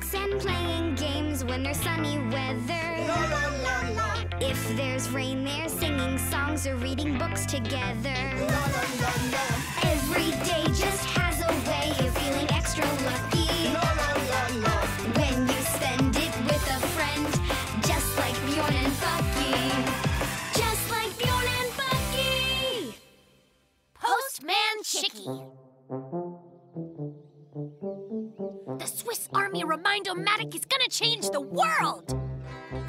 books and playing games when there's sunny weather. La la la la. If there's rain, they're singing songs or reading books together. La la la la. Every day just has a way of feeling extra lucky. La la la la. When you spend it with a friend, just like Bjorn and Bucky. Just like Bjorn and Bucky. Postman Chicky. The Swiss Army Remind-O-Matic is gonna change the world!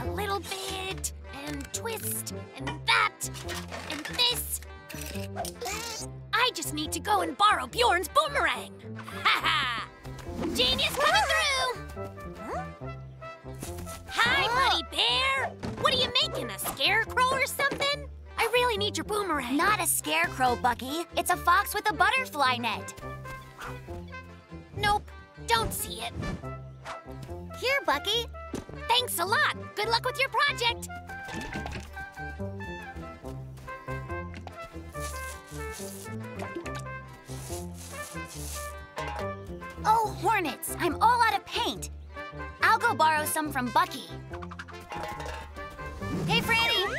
A little bit, and twist, and that, and this. I just need to go and borrow Bjorn's boomerang. Ha ha! Genius coming through! Hi, Buddy Bear! What are you making, a scarecrow or something? I really need your boomerang. Not a scarecrow, Bucky. It's a fox with a butterfly net. Nope, don't see it. Here, Bucky. Thanks a lot. Good luck with your project. Oh, hornets! I'm all out of paint. I'll go borrow some from Bucky. Hey, Franny!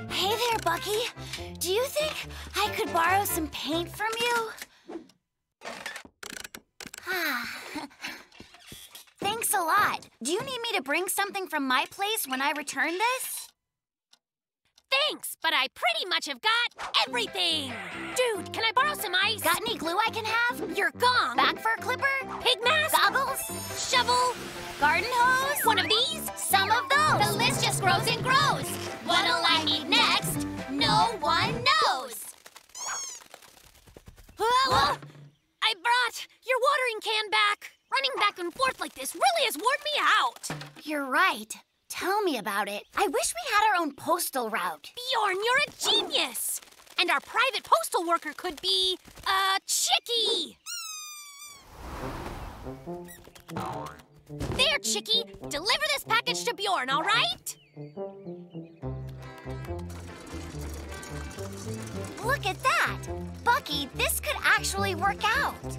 Hey there, Bucky. Do you think I could borrow some paint from you? Thanks a lot. Do you need me to bring something from my place when I return this? Thanks, but I pretty much have got everything. Dude, can I borrow some ice? Got any glue I can have? Your gong? Back fur clipper? Pig mask? Goggles? Shovel? Garden hose? One of these? Some of those. The list just grows and grows. What'll I need next? No one knows. Whoa. I brought your watering can back. Running back and forth like this really has worn me out. You're right. Tell me about it. I wish we had our own postal route. Bjorn, you're a genius. And our private postal worker could be, Chicky. There, Chicky. Deliver this package to Bjorn, all right? Look at that! Bucky, this could actually work out.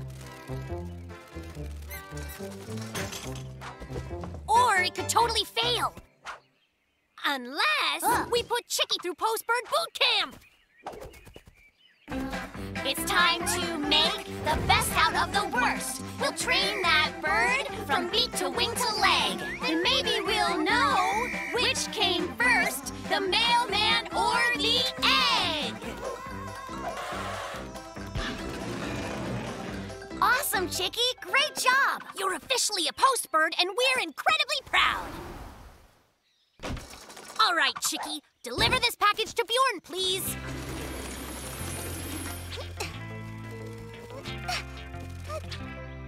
Or it could totally fail. Unless we put Chicky through Postbird Boot Camp. It's time to make the best out of the worst. We'll train that bird from beak to wing to leg. And maybe we'll know which came first, the mailman or the egg. Awesome, Chicky! Great job! You're officially a postbird, and we're incredibly proud. All right, Chicky, deliver this package to Bjorn, please.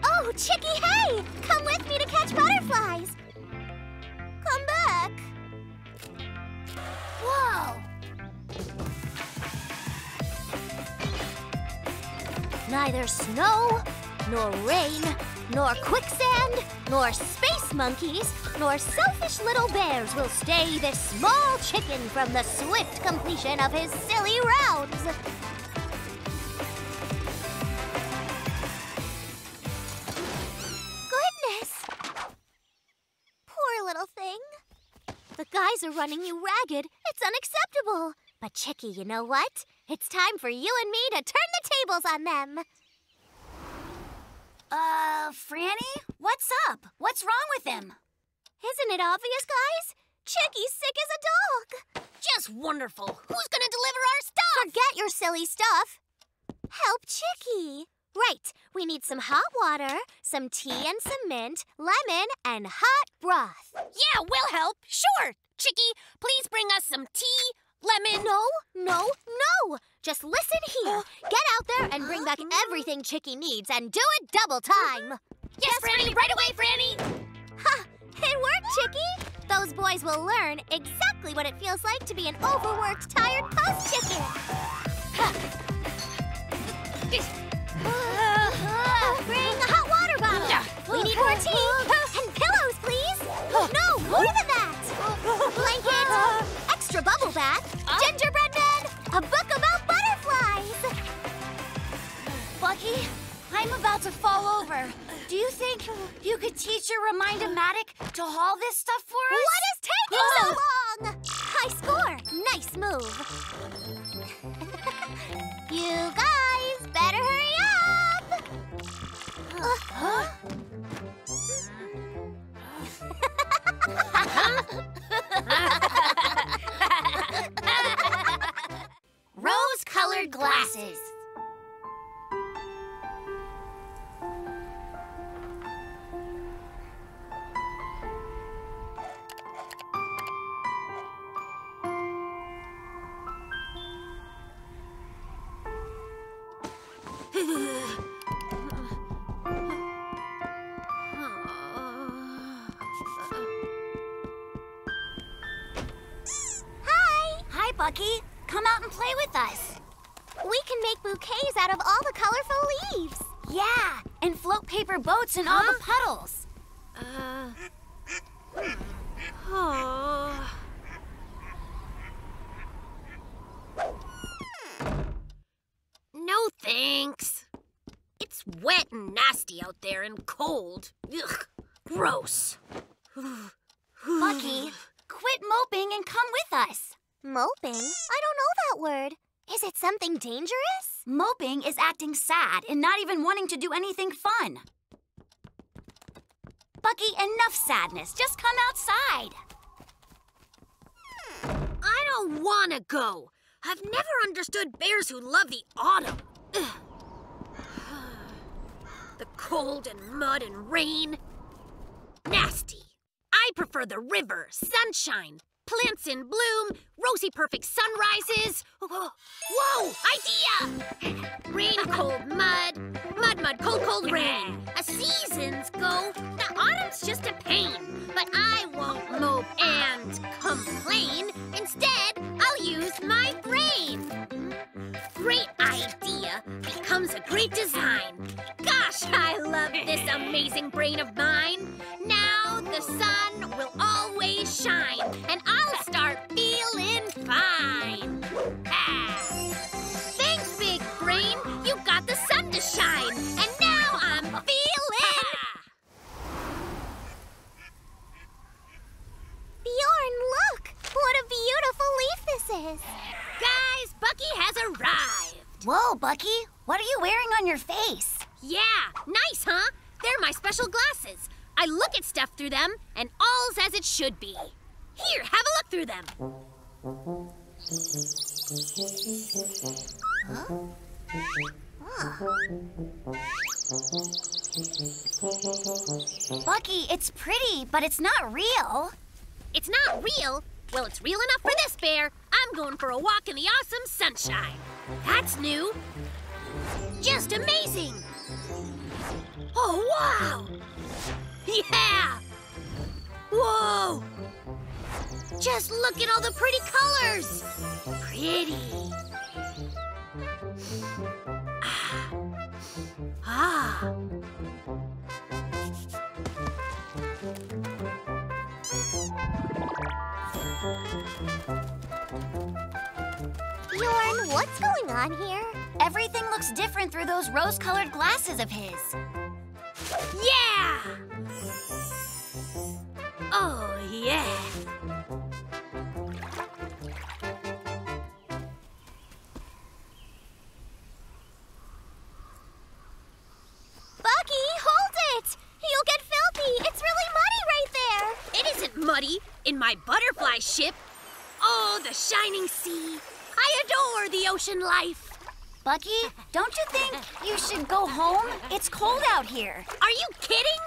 Oh, Chicky, hey! Come with me to catch butterflies. Come back. Whoa! Neither snow, nor rain, nor quicksand, nor space monkeys, nor selfish little bears will stay this small chicken from the swift completion of his silly rounds. Goodness! Poor little thing. The guys are running you ragged. It's unacceptable. But Chicky, you know what? It's time for you and me to turn the tables on them. Franny? What's up? What's wrong with him? Isn't it obvious, guys? Chicky's sick as a dog. Just wonderful. Who's gonna deliver our stuff? Forget your silly stuff. Help Chicky. Right, we need some hot water, some tea and some mint, lemon, and hot broth. Yeah, we'll help. Sure. Chicky, please bring us some tea, lemon. No. Just listen here. Get out there and bring back everything Chicky needs and do it double time. Yes, Franny, right away, Franny. Ha! It worked, Chicky. Those boys will learn exactly what it feels like to be an overworked, tired post chicken. Bring a hot water bottle. We need more tea. And pillows, please. No, more than that. Blanket, extra bubble bath, gingerbread man, a book about butterflies. Bucky, I'm about to to fall over. Do you think you could teach your Remind-O-Matic to haul this stuff for us? What is taking so long? High score. Nice move. You guys better hurry up. Rose-colored glasses. Hi, Bucky. Come out and play with us. We can make bouquets out of all the colorful leaves. Yeah, and float paper boats in all the puddles. No thanks. It's wet and nasty out there and cold. Ugh, gross. Bucky, quit moping and come with us. Moping? I don't know that word. Is it something dangerous? Moping is acting sad and not even wanting to do anything fun. Bucky, enough sadness. Just come outside. I don't want to go. I've never understood bears who love the autumn. Ugh. The cold and mud and rain. Nasty. I prefer the river, sunshine, plants in bloom, rosy perfect sunrises. Whoa, idea! Rain, cold, mud, mud, mud, cold, cold rain. As seasons go, the autumn's just a pain. But I won't mope and complain. Instead, I'll use my brain. Great idea becomes a great design. Gosh, I love this amazing brain of mine. Now the sun will always shine, and I'll start feeling fine. Ah. Thanks, big brain. You got the sun to shine, and now I'm feeling. Bjorn, look! What a beautiful leaf this is. Guys, Bucky has arrived. Whoa, Bucky. What are you wearing on your face? Yeah, nice, huh? They're my special glasses. I look at stuff through them, and all's as it should be. Here, have a look through them. Bucky, it's pretty, but it's not real. It's not real? Well, it's real enough for this bear. I'm going for a walk in the awesome sunshine. That's new. Just amazing. Oh, wow. Yeah. Whoa. Just look at all the pretty colors. Pretty. Ah. Bjorn, what's going on here? Everything looks different through those rose-colored glasses of his. Yeah! Oh, yeah. Bucky, hold it! You'll get filthy. It's really muddy right there. It isn't muddy in my butterfly ship. Oh, the shining sea. I adore the ocean life. Bucky, don't you think you should go home? It's cold out here. Are you kidding?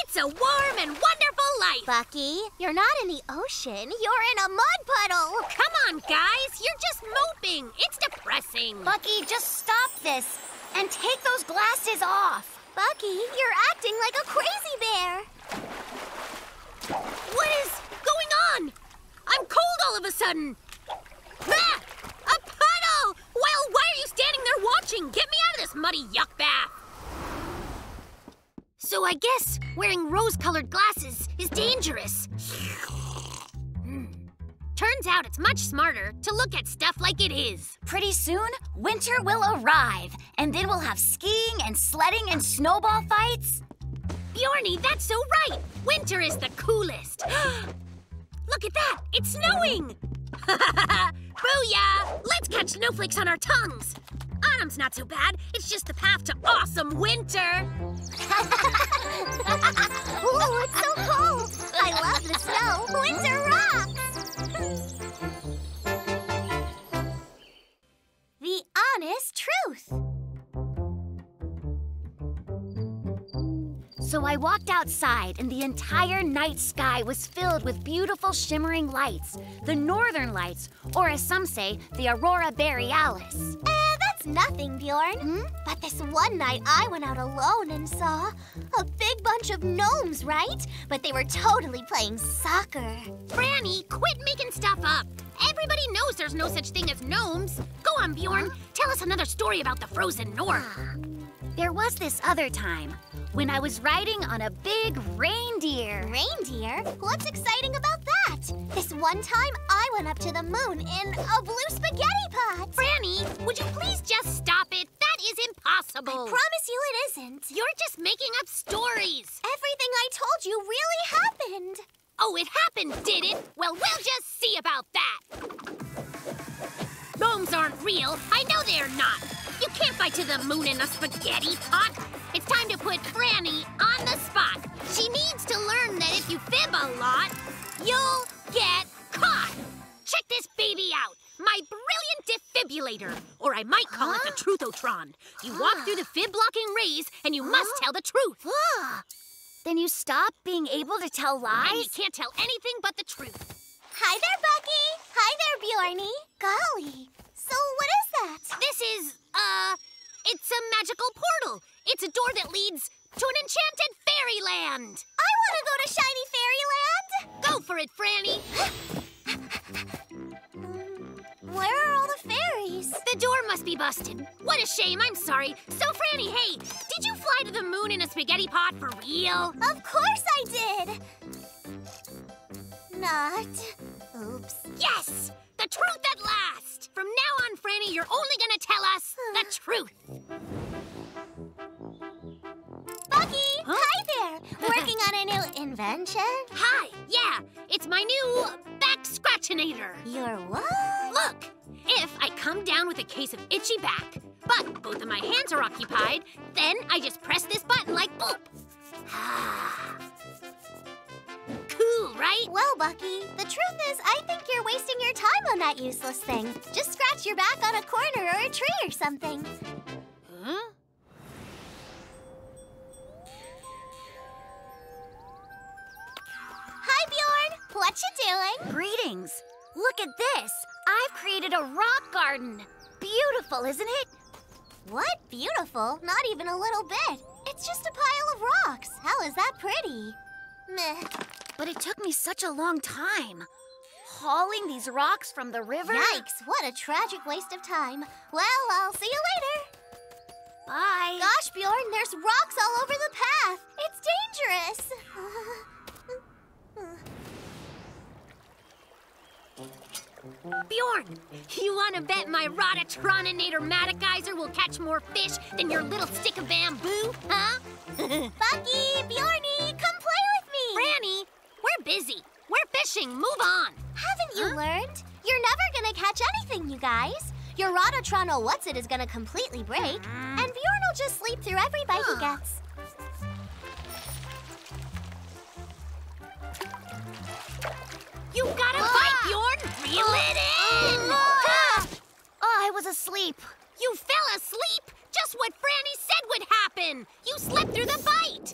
It's a warm and wonderful life. Bucky, you're not in the ocean. You're in a mud puddle. Come on, guys. You're just moping. It's depressing. Bucky, just stop this and take those glasses off. Bucky, you're acting like a crazy bear. What is going on? I'm cold all of a sudden. Ah! A puddle! Well, why are you standing there watching? Get me out of this muddy yuck bath. So I guess wearing rose-colored glasses is dangerous. Turns out it's much smarter to look at stuff like it is. Pretty soon, winter will arrive, and then we'll have skiing and sledding and snowball fights. Bjorny, that's so right. Winter is the coolest. Look at that, it's snowing. Booyah! Let's catch snowflakes on our tongues. Autumn's not so bad. It's just the path to awesome winter. Ooh, it's so cold. I love the snow. Winter rocks. The honest truth. So I walked outside, and the entire night sky was filled with beautiful shimmering lights. The northern lights, or as some say, the aurora borealis. That's nothing, Bjorn. But this one night I went out alone and saw a big bunch of gnomes, right? But they were totally playing soccer. Franny, quit making stuff up. Everybody knows there's no such thing as gnomes. Go on, Bjorn. Tell us another story about the frozen north. There was this other time when I was riding on a big reindeer. Reindeer? What's exciting about that? This one time I went up to the moon in a blue spaghetti pot. Franny, would you please just stop it? That is impossible. I promise you it isn't. You're just making up stories. Everything I told you really happened. Oh, it happened, did it? Well, we'll just see about that. Gnomes aren't real. I know they're not. You can't fly to the moon in a spaghetti pot. It's time to put Franny on the spot. She needs to learn that if you fib a lot, you'll get caught. Check this baby out. My brilliant defibrillator, or I might call it the Truthotron. You walk through the fib-blocking rays, and you must tell the truth. Then you stop being able to tell lies? And you can't tell anything but the truth. Hi there, Bucky. Hi there, Bjorny. Golly. So what is that? This is, it's a magical portal. It's a door that leads to an enchanted fairyland. I want to go to shiny fairyland. Go for it, Franny. Where are all the fairies? The door must be busted. What a shame, I'm sorry. So, Franny, hey, did you fly to the moon in a spaghetti pot for real? Of course I did. Not. Oops. Yes! The truth at last! From now on, Franny, you're only gonna tell us the truth. Bucky, hi there. Working on a new invention? Hi, yeah, it's my new back-scratchinator. Your what? Look, if I come down with a case of itchy back, but both of my hands are occupied, then I just press this button like boop. Cool, right? Well, Bucky, the truth is I think you're wasting your time on that useless thing. Just scratch your back on a corner or a tree or something. Huh? Hi, Bjorn. What you doing? Greetings. Look at this. I've created a rock garden. Beautiful, isn't it? What? Beautiful? Not even a little bit. It's just a pile of rocks. How is that pretty? Meh. But it took me such a long time. Hauling these rocks from the river? Yikes, what a tragic waste of time. Well, I'll see you later. Bye. Gosh, Bjorn, there's rocks all over the path. It's dangerous. Bjorn, you want to bet my Rotatroninator Matageyser will catch more fish than your little stick of bamboo, huh? Bucky, Bjorny, come play with me. Franny, we're busy. We're fishing. Move on. Haven't you learned? You're never gonna catch anything, you guys. Your Rotatron what's-it is gonna completely break, and Bjorn will just sleep through every bite he gets. You gotta bite, Bjorn! Reel it in! I was asleep. You fell asleep? Just what Franny said would happen! You slept through the bite!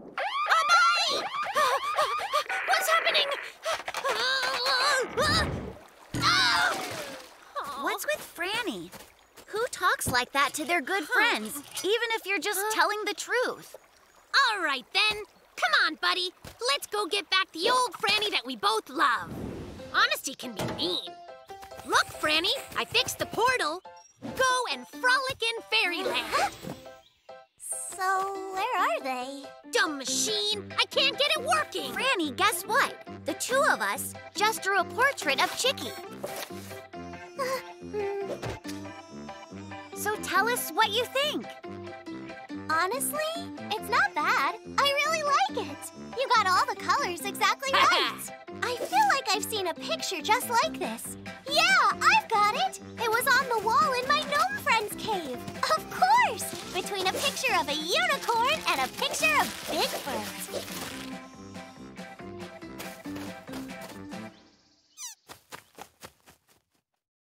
A bite! What's happening? What's with Franny? Who talks like that to their good friends, even if you're just telling the truth? All right, then. Come on, buddy. Let's go get back the old Franny that we both love. Honesty can be mean. Look, Franny, I fixed the portal. Go and frolic in fairyland. So, where Where are they? Dumb machine! I can't get it working! Franny, guess what? The two of us just drew a portrait of Chicky. So tell us what you think. Honestly, it's not bad. I really like it. You got all the colors exactly right. I feel like I've seen a picture just like this. Yeah, I've got it. It was on the wall in my gnome friend's cave. Of course, between a picture of a unicorn and a picture of Bigfoot.